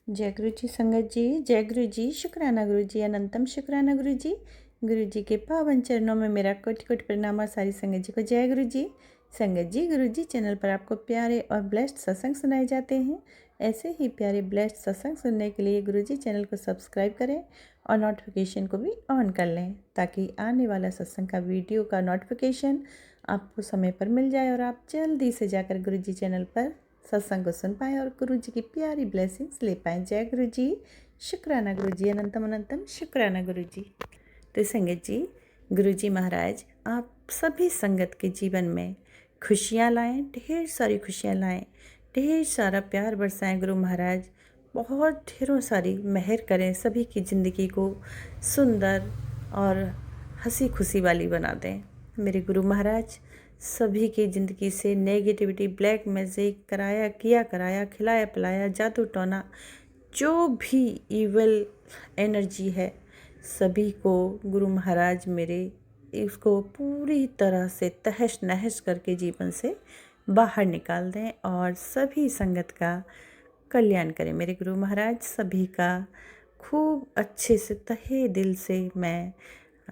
जय गुरु जी संगत जी, जय गुरु जी, शुक्राना गुरु जी, अनंतम शुक्राना गुरु जी। गुरु जी के पावन चरणों में मेरा कोटि कोटि प्रणाम और सारी संगत जी को जय गुरु जी। संगत जी, गुरु जी चैनल पर आपको प्यारे और ब्लेस्ड सत्संग सुनाए जाते हैं। ऐसे ही प्यारे ब्लेस्ड सत्संग सुनने के लिए गुरु जी चैनल को सब्सक्राइब करें और नोटिफिकेशन को भी ऑन कर लें, ताकि आने वाला सत्संग का वीडियो का नोटिफिकेशन आपको समय पर मिल जाए और आप जल्दी से जाकर गुरु जी चैनल पर सत्संग को सुन पाएँ और गुरु जी की प्यारी ब्लेसिंग्स ले पाएँ। जय गुरु जी, शुक्राना गुरु जी, अनंतम अनंतम शुक्राना गुरु जी। तो संगत जी, गुरु जी महाराज आप सभी संगत के जीवन में खुशियाँ लाएं, ढेर सारी खुशियाँ लाएं, ढेर सारा प्यार बरसाएं। गुरु महाराज बहुत ढेरों सारी मेहर करें, सभी की ज़िंदगी को सुंदर और हंसी खुशी वाली बना दें। मेरे गुरु महाराज सभी की ज़िंदगी से नेगेटिविटी, ब्लैक मैजिक कराया, खिलाया पिलाया, जादू टोना, जो भी इवल एनर्जी है, सभी को गुरु महाराज मेरे इसको पूरी तरह से तहस नहस करके जीवन से बाहर निकाल दें और सभी संगत का कल्याण करें। मेरे गुरु महाराज सभी का खूब अच्छे से तहे दिल से मैं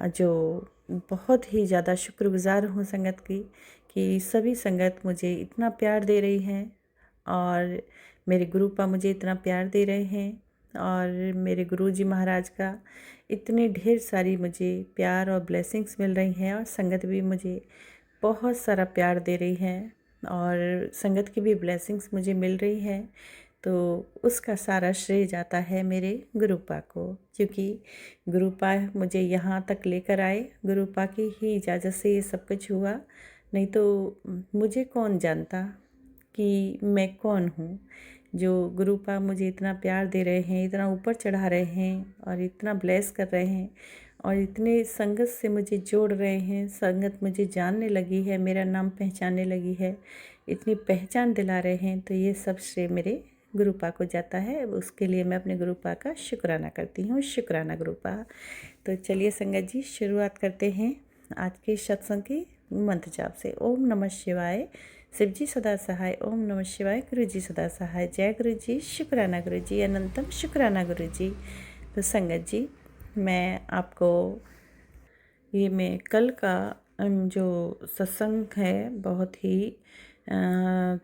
जो बहुत ही ज़्यादा शुक्रगुज़ार हूँ संगत की, कि सभी संगत मुझे इतना प्यार दे रही हैं और मेरे गुरुपा मुझे इतना प्यार दे रहे हैं और मेरे गुरु जी महाराज का इतने ढेर सारी मुझे प्यार और ब्लेसिंग्स मिल रही हैं और संगत भी मुझे बहुत सारा प्यार दे रही है और संगत की भी ब्लेसिंग्स मुझे मिल रही है। तो उसका सारा श्रेय जाता है मेरे गुरुपा को, क्योंकि गुरुपा मुझे यहाँ तक लेकर आए। गुरुपा की ही इजाज़त से ये सब कुछ हुआ, नहीं तो मुझे कौन जानता कि मैं कौन हूँ। जो गुरुपा मुझे इतना प्यार दे रहे हैं, इतना ऊपर चढ़ा रहे हैं और इतना ब्लेस कर रहे हैं और इतने संगत से मुझे जोड़ रहे हैं। संगत मुझे जानने लगी है, मेरा नाम पहचानने लगी है, इतनी पहचान दिला रहे हैं। तो ये सब श्रेय मेरे गुरुपा को जाता है। उसके लिए मैं अपने गुरुपा का शुक्राना करती हूँ। शुक्राना गुरुपा। तो चलिए संगत जी, शुरुआत करते हैं आज के सत्संग की मंत्र जाप से। ओम नमः शिवाय, शिव जी सदा सहाय। ओम नमः शिवाय, गुरु जी सदा सहाय। जय गुरु जी, शुक्राना गुरु जी, अनंतम शुक्राना गुरु जी। तो संगत जी, मैं आपको मैं कल का जो सत्संग है, बहुत ही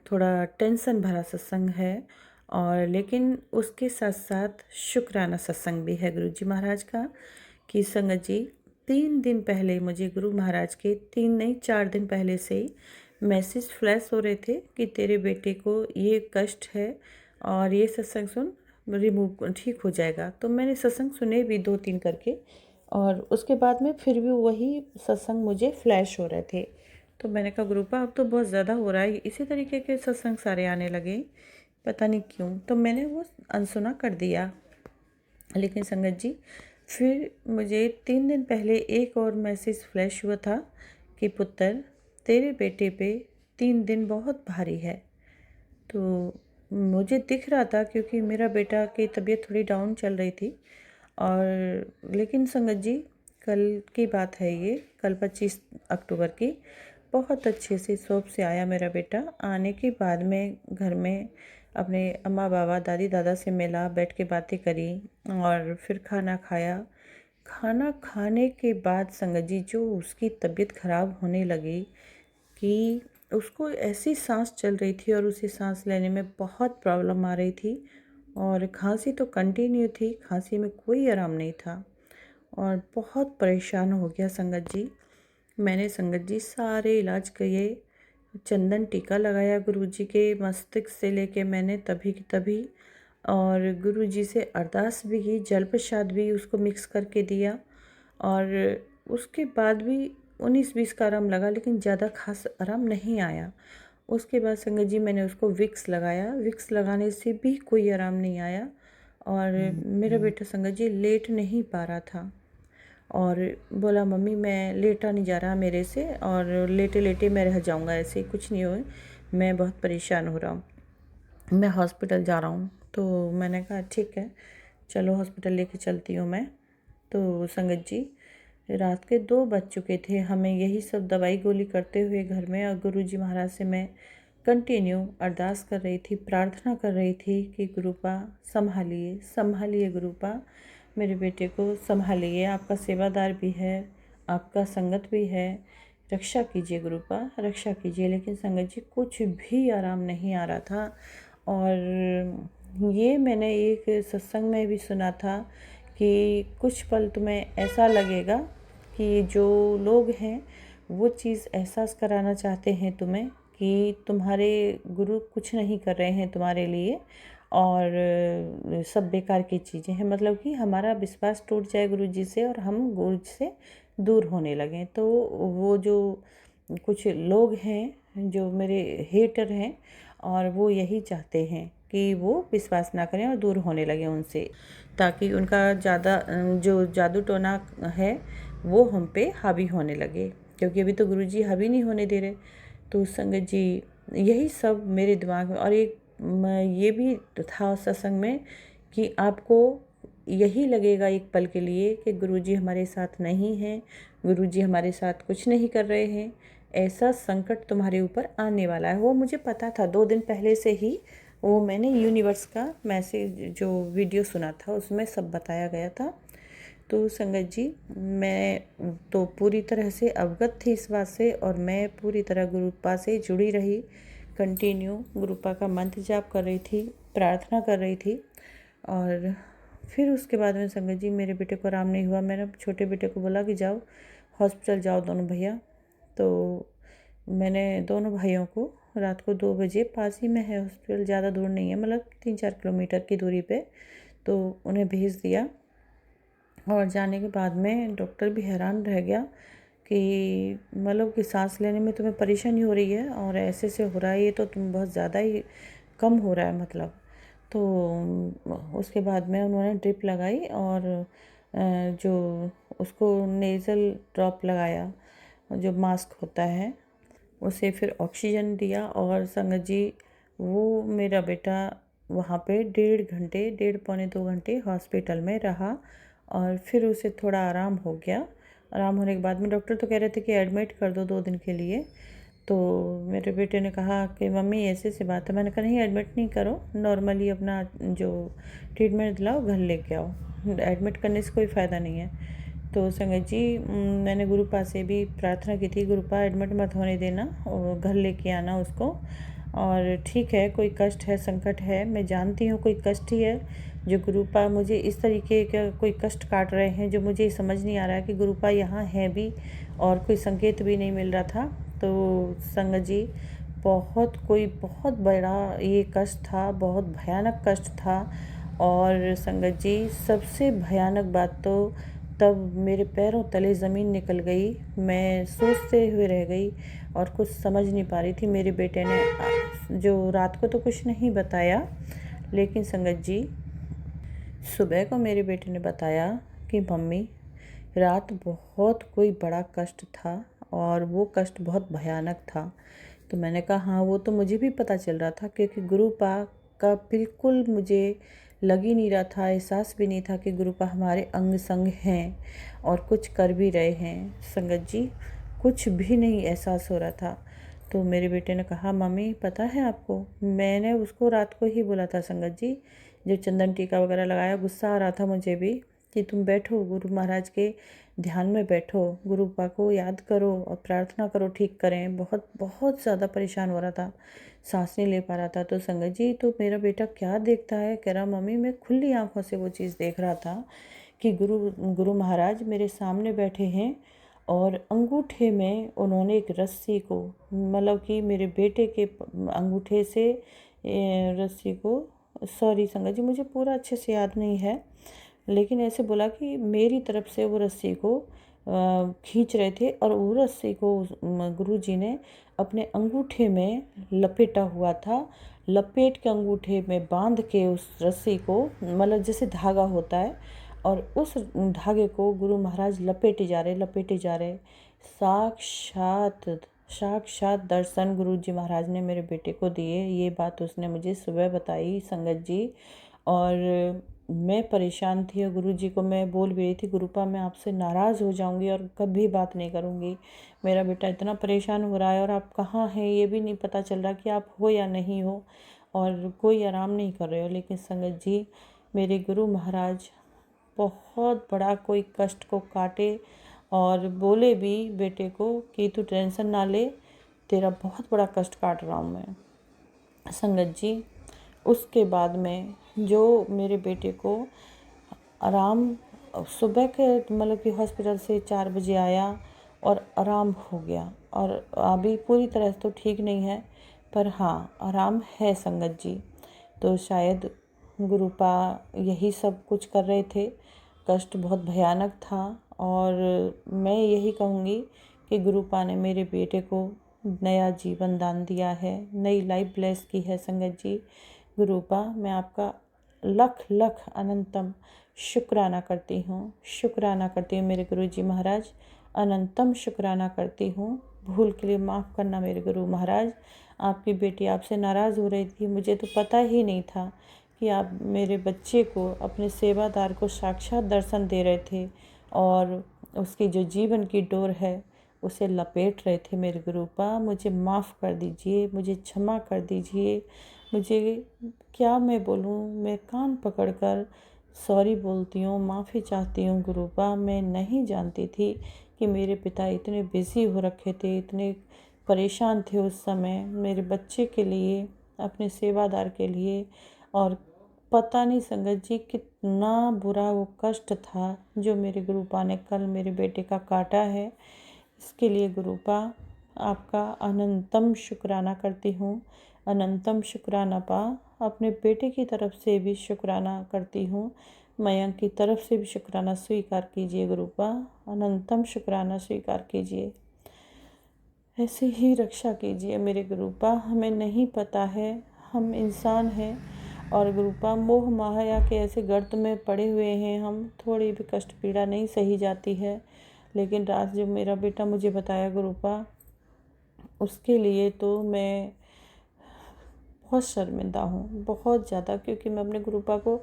थोड़ा टेंशन भरा सत्संग है, और लेकिन उसके साथ साथ शुक्राना सत्संग भी है गुरु जी महाराज का। कि संगत जी, 3 दिन पहले मुझे गुरु महाराज के 3 नहीं 4 दिन पहले से ही मैसेज फ्लैश हो रहे थे कि तेरे बेटे को ये कष्ट है और ये सत्संग सुन, रिमूव ठीक हो जाएगा। तो मैंने सत्संग सुने भी 2-3 करके, और उसके बाद में फिर भी वही सत्संग मुझे फ्लैश हो रहे थे। तो मैंने कहा गुरुपा अब तो बहुत ज़्यादा हो रहा है, इसी तरीके के सत्संग सारे आने लगे, पता नहीं क्यों। तो मैंने वो अनसुना कर दिया। लेकिन संगत जी, फिर मुझे 3 दिन पहले एक और मैसेज फ्लैश हुआ था कि पुत्र, तेरे बेटे पे 3 दिन बहुत भारी है। तो मुझे दिख रहा था, क्योंकि मेरा बेटा की तबीयत थोड़ी डाउन चल रही थी। और लेकिन संगत जी, कल की बात है ये, कल 25 अक्टूबर की, बहुत अच्छे से शॉप से आया मेरा बेटा। आने के बाद में घर में अपने अम्मा बाबा दादी दादा से मिला, बैठ के बातें करी और फिर खाना खाया। खाना खाने के बाद संगत जी, जो उसकी तबीयत ख़राब होने लगी कि उसको ऐसी सांस चल रही थी और उसे सांस लेने में बहुत प्रॉब्लम आ रही थी, और खांसी तो कंटिन्यू थी, खांसी में कोई आराम नहीं था और बहुत परेशान हो गया संगत जी। मैंने संगत जी सारे इलाज किए, चंदन टीका लगाया गुरुजी के मस्तिष्क से लेके मैंने तभी की तभी, और गुरुजी से अरदास भी की, जल प्रसाद भी उसको मिक्स करके दिया, और उसके बाद भी 19-20 का आराम लगा, लेकिन ज़्यादा खास आराम नहीं आया। उसके बाद संगत जी मैंने उसको विक्स लगाया, विक्स लगाने से भी कोई आराम नहीं आया, और मेरा बेटा संगत जी लेट नहीं पा रहा था और बोला मम्मी मैं लेटा नहीं जा रहा मेरे से, और लेटे लेटे मैं रह जाऊंगा, ऐसे कुछ नहीं हो, मैं बहुत परेशान हो रहा हूँ, मैं हॉस्पिटल जा रहा हूँ। तो मैंने कहा ठीक है, चलो हॉस्पिटल लेके चलती हूँ मैं। तो संगत जी, रात के 2 बज चुके थे हमें यही सब दवाई गोली करते हुए घर में, और गुरुजी महाराज से मैं कंटिन्यू अरदास कर रही थी, प्रार्थना कर रही थी कि गुरुपा संभालिए, संभालिए गुरुपा, मेरे बेटे को संभालिए, आपका सेवादार भी है, आपका संगत भी है, रक्षा कीजिए गुरुपा, रक्षा कीजिए। लेकिन संगत जी कुछ भी आराम नहीं आ रहा था। और ये मैंने एक सत्संग में भी सुना था कि कुछ पल तुम्हें ऐसा लगेगा कि जो लोग हैं वो चीज़ एहसास कराना चाहते हैं तुम्हें कि तुम्हारे गुरु कुछ नहीं कर रहे हैं तुम्हारे लिए और सब बेकार की चीज़ें हैं। मतलब कि हमारा विश्वास टूट जाए गुरु जी से और हम गुरु से दूर होने लगें। तो वो जो कुछ लोग हैं जो मेरे हेटर हैं और वो यही चाहते हैं कि वो विश्वास ना करें और दूर होने लगे उनसे, ताकि उनका ज़्यादा जो जादू टोना है वो हम पे हावी होने लगे, क्योंकि अभी तो गुरुजी हावी नहीं होने दे रहे। तो संगत जी यही सब मेरे दिमाग में, और एक ये भी था सत्संग में कि आपको यही लगेगा एक पल के लिए कि गुरुजी हमारे साथ नहीं हैं, गुरुजी हमारे साथ कुछ नहीं कर रहे हैं, ऐसा संकट तुम्हारे ऊपर आने वाला है। वो मुझे पता था 2 दिन पहले से ही, वो मैंने यूनिवर्स का मैसेज जो वीडियो सुना था उसमें सब बताया गया था। तो संगत जी मैं तो पूरी तरह से अवगत थी इस बात से और मैं पूरी तरह गुरुपा से जुड़ी रही, कंटिन्यू गुरुपा का मंत्र जाप कर रही थी, प्रार्थना कर रही थी। और फिर उसके बाद में संगत जी मेरे बेटे को आराम नहीं हुआ। मैंने छोटे बेटे को बोला कि जाओ हॉस्पिटल जाओ दोनों भैया। तो मैंने दोनों भाइयों को रात को 2 बजे, पास ही में है हॉस्पिटल, ज़्यादा दूर नहीं है, मतलब 3-4 किलोमीटर की दूरी पे, तो उन्हें भेज दिया। और जाने के बाद में डॉक्टर भी हैरान रह गया कि मतलब कि सांस लेने में तुम्हें परेशानी हो रही है और ऐसे से हो रहा है, ये तो तुम बहुत ज़्यादा ही कम हो रहा है मतलब। तो उसके बाद में उन्होंने ड्रिप लगाई और जो उसको नेज़ल ड्रॉप लगाया, जो मास्क होता है उसे, फिर ऑक्सीजन दिया। और संगत जी वो मेरा बेटा वहाँ पे 1.5 घंटे, 1.5 पौने 2 घंटे हॉस्पिटल में रहा और फिर उसे थोड़ा आराम हो गया। आराम होने के बाद में डॉक्टर तो कह रहे थे कि एडमिट कर दो 2 दिन के लिए। तो मेरे बेटे ने कहा कि मम्मी ऐसे से बात है। मैंने कहा नहीं एडमिट नहीं करो, नॉर्मली अपना जो ट्रीटमेंट दिलाओ घर लेके आओ, एडमिट करने से कोई फ़ायदा नहीं है। तो संगत जी मैंने गुरुपा से भी प्रार्थना की थी, गुरुपा एडमिट मत होने देना और घर लेके आना उसको। और ठीक है कोई कष्ट है, संकट है, मैं जानती हूँ कोई कष्ट ही है जो गुरुपा मुझे इस तरीके का कोई कष्ट काट रहे हैं जो मुझे समझ नहीं आ रहा है कि गुरुपा यहाँ है भी और कोई संकेत भी नहीं मिल रहा था। तो संगत जी बहुत बड़ा ये कष्ट था, बहुत भयानक कष्ट था। और संगत जी सबसे भयानक बात तो तब मेरे पैरों तले ज़मीन निकल गई, मैं सोचते हुए रह गई और कुछ समझ नहीं पा रही थी। मेरे बेटे ने जो रात को तो कुछ नहीं बताया, लेकिन संगत जी सुबह को मेरे बेटे ने बताया कि मम्मी रात बहुत कोई बड़ा कष्ट था और वो कष्ट बहुत भयानक था। तो मैंने कहा हाँ वो तो मुझे भी पता चल रहा था, क्योंकि गुरुपा का बिल्कुल मुझे लग ही नहीं रहा था, एहसास भी नहीं था कि गुरुपा हमारे अंग संग हैं और कुछ कर भी रहे हैं। संगत जी कुछ भी नहीं एहसास हो रहा था। तो मेरे बेटे ने कहा मम्मी पता है आपको, मैंने उसको रात को ही बोला था संगत जी, जब चंदन टीका वगैरह लगाया, गुस्सा आ रहा था मुझे भी कि तुम बैठो गुरु महाराज के ध्यान में बैठो, गुरुपा को याद करो और प्रार्थना करो ठीक करें। बहुत बहुत ज़्यादा परेशान हो रहा था, सांस नहीं ले पा रहा था। तो संगत जी तो मेरा बेटा क्या देखता है, कह रहा मम्मी मैं खुली आंखों से वो चीज़ देख रहा था कि गुरु महाराज मेरे सामने बैठे हैं और अंगूठे में उन्होंने एक रस्सी को, मतलब कि मेरे बेटे के अंगूठे से रस्सी को, सॉरी संगत जी मुझे पूरा अच्छे से याद नहीं है, लेकिन ऐसे बोला कि मेरी तरफ से वो रस्सी को खींच रहे थे और वो रस्सी को गुरुजी ने अपने अंगूठे में लपेटा हुआ था। लपेट के अंगूठे में बांध के उस रस्सी को, मतलब जैसे धागा होता है, और उस धागे को गुरु महाराज लपेटे जा रहे। साक्षात साक्षात दर्शन गुरुजी महाराज ने मेरे बेटे को दिए। ये बात उसने मुझे सुबह बताई संगत जी। और मैं परेशान थी और गुरुजी को मैं बोल भी रही थी, गुरुपा मैं आपसे नाराज़ हो जाऊंगी और कभी बात नहीं करूंगी। मेरा बेटा इतना परेशान हो रहा है और आप कहाँ हैं ये भी नहीं पता चल रहा कि आप हो या नहीं हो, और कोई आराम नहीं कर रहे हो। लेकिन संगत जी, मेरे गुरु महाराज बहुत बड़ा कोई कष्ट को काटे और बोले भी बेटे को कि तू टेंशन ना ले, तेरा बहुत बड़ा कष्ट काट रहा हूँ मैं। संगत जी, उसके बाद में जो मेरे बेटे को आराम, सुबह के मतलब कि हॉस्पिटल से 4 बजे आया और आराम हो गया, और अभी पूरी तरह से तो ठीक नहीं है पर हाँ आराम है संगत जी। तो शायद गुरुपा यही सब कुछ कर रहे थे। कष्ट बहुत भयानक था और मैं यही कहूँगी कि गुरुपा ने मेरे बेटे को नया जीवन दान दिया है, नई लाइफ ब्लेस की है संगत जी। गुरुपा मैं आपका लख लख अनंतम शुक्राना करती हूँ, शुक्राना करती हूँ मेरे गुरुजी महाराज, अनंतम शुक्राना करती हूँ। भूल के लिए माफ़ करना मेरे गुरु महाराज। आपकी बेटी आपसे नाराज़ हो रही थी, मुझे तो पता ही नहीं था कि आप मेरे बच्चे को, अपने सेवादार को साक्षात दर्शन दे रहे थे और उसकी जो जीवन की डोर है उसे लपेट रहे थे। मेरे गुरुपा मुझे माफ़ कर दीजिए, मुझे क्षमा कर दीजिए। मुझे क्या मैं बोलूँ, मैं कान पकड़कर सॉरी बोलती हूँ, माफ़ी चाहती हूँ गुरुपा। मैं नहीं जानती थी कि मेरे पिता इतने बिज़ी हो रखे थे, इतने परेशान थे उस समय मेरे बच्चे के लिए, अपने सेवादार के लिए। और पता नहीं संगत जी कितना बुरा वो कष्ट था जो मेरे गुरुपा ने कल मेरे बेटे का काटा है। इसके लिए गुरुपा आपका अनंतम शुक्राना करती हूँ, अनंतम शुक्राना पा। अपने बेटे की तरफ से भी शुक्राना करती हूँ, मयंक की तरफ से भी शुक्राना स्वीकार कीजिए गुरुपा, अनंतम शुक्राना स्वीकार कीजिए। ऐसे ही रक्षा कीजिए मेरे गुरुपा। हमें नहीं पता है, हम इंसान हैं और गुरुपा मोह माया के ऐसे गर्त में पड़े हुए हैं हम, थोड़ी भी कष्ट पीड़ा नहीं सही जाती है। लेकिन रात जो मेरा बेटा मुझे बताया गुरुपा, उसके लिए तो मैं बहुत शर्मिंदा हूँ, बहुत ज़्यादा, क्योंकि मैं अपने गुरुपा को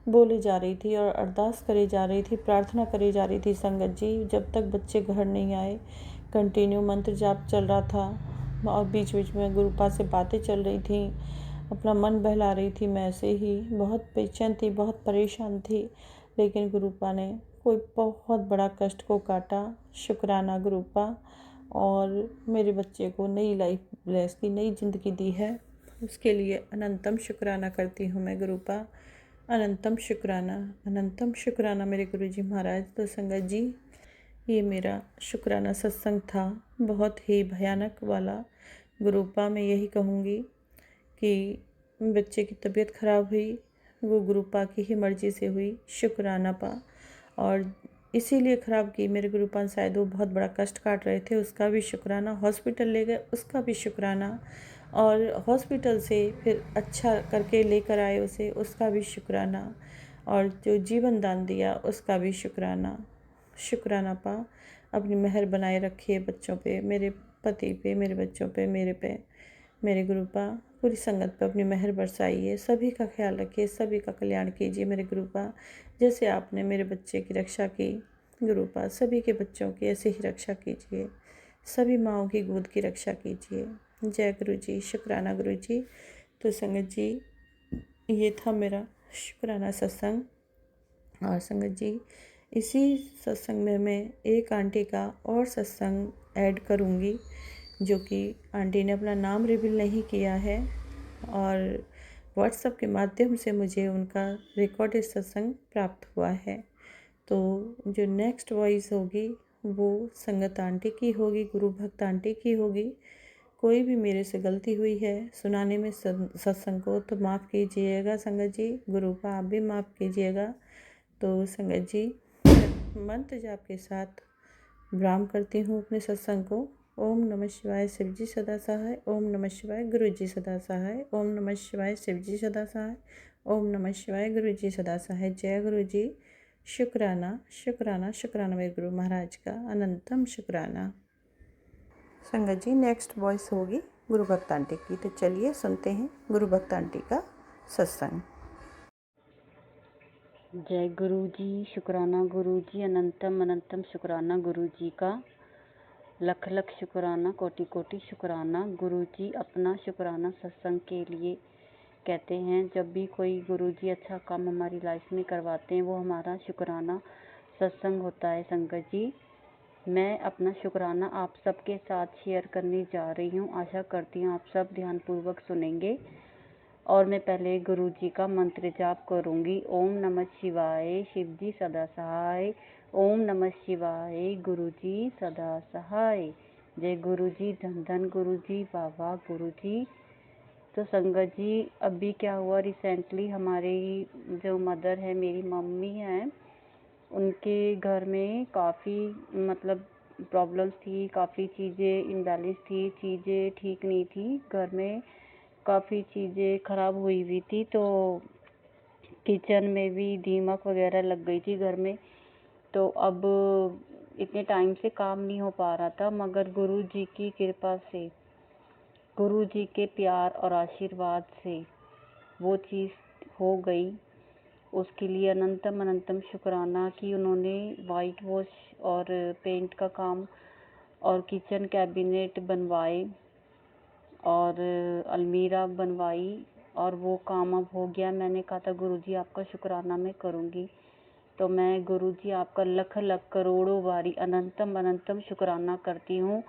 बोले जा रही थी और अरदास करे जा रही थी, प्रार्थना करे जा रही थी संगत जी। जब तक बच्चे घर नहीं आए कंटिन्यू मंत्र जाप चल रहा था और बीच बीच में गुरुपा से बातें चल रही थी, अपना मन बहला रही थी। मैं ऐसे ही बहुत बेचैन थी, बहुत परेशान थी, लेकिन गुरुपा ने कोई बहुत बड़ा कष्ट को काटा। शुक्राना गुरुपा, और मेरे बच्चे को नई लाइफ ब्लेस की, नई ज़िंदगी दी है, उसके लिए अनंतम शुक्राना करती हूँ मैं गुरुपा, अनंतम शुक्राना, अनंतम शुक्राना मेरे गुरुजी महाराज। तो संगत जी, ये मेरा शुक्राना सत्संग था, बहुत ही भयानक वाला। गुरुपा मैं यही कहूँगी कि बच्चे की तबीयत ख़राब हुई, वो गुरुपा की ही मर्ज़ी से हुई, शुक्राना पा। और इसीलिए ख़राब की मेरे गुरुपा, शायद वो बहुत बड़ा कष्ट काट रहे थे, उसका भी शुक्राना। हॉस्पिटल ले गए, उसका भी शुक्राना। और हॉस्पिटल से फिर अच्छा करके लेकर आए उसे, उसका भी शुक्राना। और जो जीवन दान दिया उसका भी शुक्राना। शुक्राना पा। अपनी मेहर बनाए रखिए बच्चों पे, मेरे पति पे, मेरे बच्चों पे, मेरे पे, मेरे गुरुपा। पूरी संगत पे अपनी मेहर बरसाइए, सभी का ख्याल रखिए, सभी का कल्याण कीजिए मेरे गुरुपा। जैसे आपने मेरे बच्चे की रक्षा की गुरुपा, सभी के बच्चों की ऐसे ही रक्षा कीजिए, सभी माँओं की गोद की रक्षा कीजिए। जय गुरु जी, शुक्राना गुरु जी। तो संगत जी, ये था मेरा शुक्राना सत्संग। और संगत जी, इसी सत्संग में मैं एक आंटी का और सत्संग ऐड करूँगी, जो कि आंटी ने अपना नाम रिवील नहीं किया है, और व्हाट्सएप के माध्यम से मुझे उनका रिकॉर्डेड सत्संग प्राप्त हुआ है। तो जो नेक्स्ट वॉइस होगी वो संगत आंटी की होगी, गुरु भक्त आंटी की होगी। कोई भी मेरे से गलती हुई है सुनाने में सत्संग को तो माफ़ कीजिएगा संगत जी, गुरुपा आप भी माफ़ कीजिएगा। तो संगत जी, मंत्र जाप के साथ विराम करती हूँ अपने सत्संग को। ओम नमः शिवाय, शिव जी सदा सहाय। ओम नमः शिवाय, गुरु जी सदा सहाय। ओम नमः शिवाय, शिव जी सदा सहाय। ओम नमः शिवाय, गुरु जी सदा सहाय। जय गुरु जी। शुक्राना, शुक्राना, शुक्राना मेरे गुरु महाराज का, अनंतम शुक्राना। संगत जी, नेक्स्ट वॉइस होगी गुरु भक्त आंटी की, तो चलिए सुनते हैं गुरु भक्त आंटी का सत्संग। जय गुरु जी, शुक्राना गुरु जी, अनंतम अनंतम शुक्राना गुरु जी का, लख लख शुक्राना, कोटि कोटि शुक्राना। गुरु जी अपना शुक्राना सत्संग के लिए कहते हैं। जब भी कोई गुरु जी अच्छा काम हमारी लाइफ में करवाते हैं वो हमारा शुक्राना सत्संग होता है। संगत जी, मैं अपना शुक्राना आप सबके साथ शेयर करने जा रही हूँ। आशा करती हूँ आप सब ध्यानपूर्वक सुनेंगे। और मैं पहले गुरु जी का मंत्र जाप करूँगी। ओम नमः शिवाय, शिव जी सदा सहाय। ओम नमः शिवाय, गुरु जी सदा सहाय। जय गुरु जी, धन धन गुरु जी, बाबा गुरु जी। तो संगत जी, अभी क्या हुआ, रिसेंटली हमारी जो मदर है, मेरी मम्मी है, उनके घर में काफ़ी मतलब प्रॉब्लम्स थी, काफ़ी चीज़ें इम्बैलेंस थी, चीज़ें ठीक नहीं थी घर में, काफ़ी चीज़ें ख़राब हुई हुई थी। तो किचन में भी दीमक वगैरह लग गई थी घर में। तो अब इतने टाइम से काम नहीं हो पा रहा था, मगर गुरु जी की कृपा से, गुरु जी के प्यार और आशीर्वाद से वो चीज़ हो गई। उसके लिए अनंतम अनंतम शुक्राना कि उन्होंने वाइट वॉश और पेंट का काम और किचन कैबिनेट बनवाए और अलमीरा बनवाई और वो काम अब हो गया। मैंने कहा था गुरुजी आपका शुक्राना मैं करूँगी, तो मैं गुरुजी आपका लख लख करोड़ों बारी अनंतम अनंतम शुक्राना करती हूँ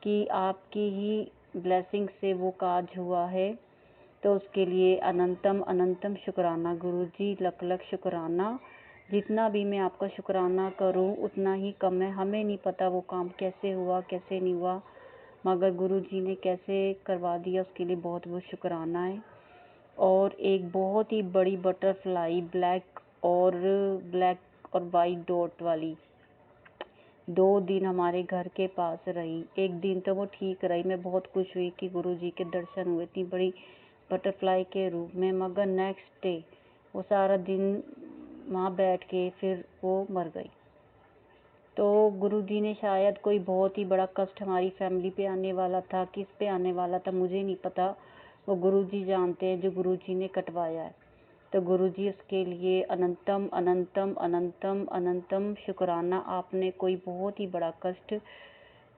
कि आपकी ही ब्लेसिंग से वो काज हुआ है। तो उसके लिए अनंतम अनंतम शुक्राना गुरुजी, लख लख शुक्राना। जितना भी मैं आपका शुक्राना करूँ उतना ही कम है। हमें नहीं पता वो काम कैसे हुआ कैसे नहीं हुआ, मगर गुरु जी ने कैसे करवा दिया उसके लिए बहुत बहुत शुक्राना है। और एक बहुत ही बड़ी बटरफ्लाई ब्लैक और वाइट डॉट वाली 2 दिन हमारे घर के पास रही। एक दिन तो वो ठीक रही, मैं बहुत खुश हुई कि गुरु जी के दर्शन हुए इतनी बड़ी बटरफ्लाई के रूप में, मगर नेक्स्ट डे वो सारा दिन वहाँ बैठ के फिर वो मर गई। तो गुरु जी ने शायद कोई बहुत ही बड़ा कष्ट हमारी फैमिली पे आने वाला था, किस पे आने वाला था मुझे नहीं पता, वो गुरु जी जानते हैं जो गुरु जी ने कटवाया है। तो गुरु जी उसके लिए अनंतम अनंतम अनंतम अनंतम शुक्राना। आपने कोई बहुत ही बड़ा कष्ट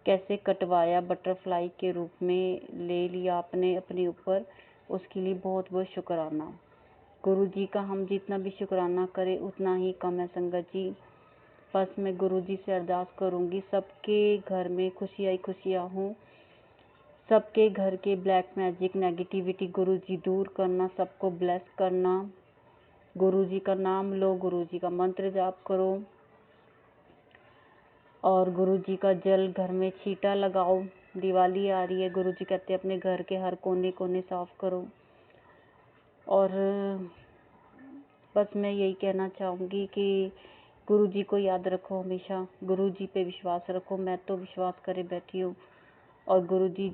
कैसे कटवाया, बटरफ्लाई के रूप में ले लिया आपने अपने ऊपर, उसके लिए बहुत बहुत शुक्राना। गुरु जी का हम जितना भी शुक्राना करें उतना ही कम है संगत जी। बस मैं गुरु जी से अरदास करूँगी सबके घर में खुशियाँ ही खुशियाँ हों, सबके घर के ब्लैक मैजिक नेगेटिविटी गुरु जी दूर करना, सबको ब्लेस करना। गुरु जी का नाम लो, गुरु जी का मंत्र जाप करो और गुरु जी का जल घर में छींटा लगाओ। दिवाली आ रही है, गुरु जी कहते हैं अपने घर के हर कोने कोने साफ करो। और बस मैं यही कहना चाहूँगी कि गुरु जी को याद रखो, हमेशा गुरु जी पे विश्वास रखो। मैं तो विश्वास करे बैठी हूँ और गुरु जी